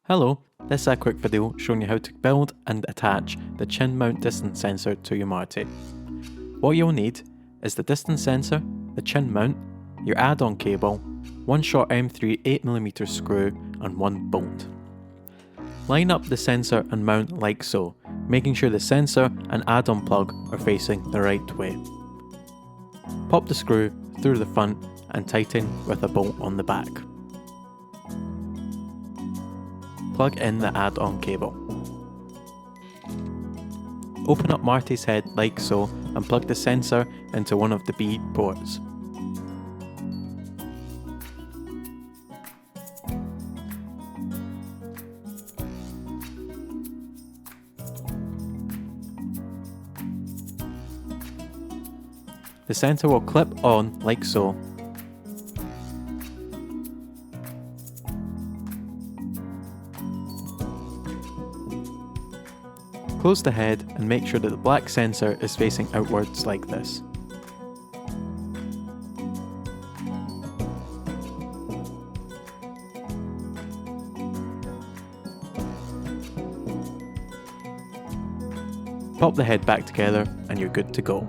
Hello, this is a quick video showing you how to build and attach the chin mount distance sensor to your Marty. What you'll need is the distance sensor, the chin mount, your add-on cable, one short M3 8mm screw and one bolt. Line up the sensor and mount like so, making sure the sensor and add-on plug are facing the right way. Pop the screw through the front and tighten with a bolt on the back. Plug in the add-on cable. Open up Marty's head like so and plug the sensor into one of the B ports. The sensor will clip on like so. Close the head and make sure that the black sensor is facing outwards like this. Pop the head back together and you're good to go.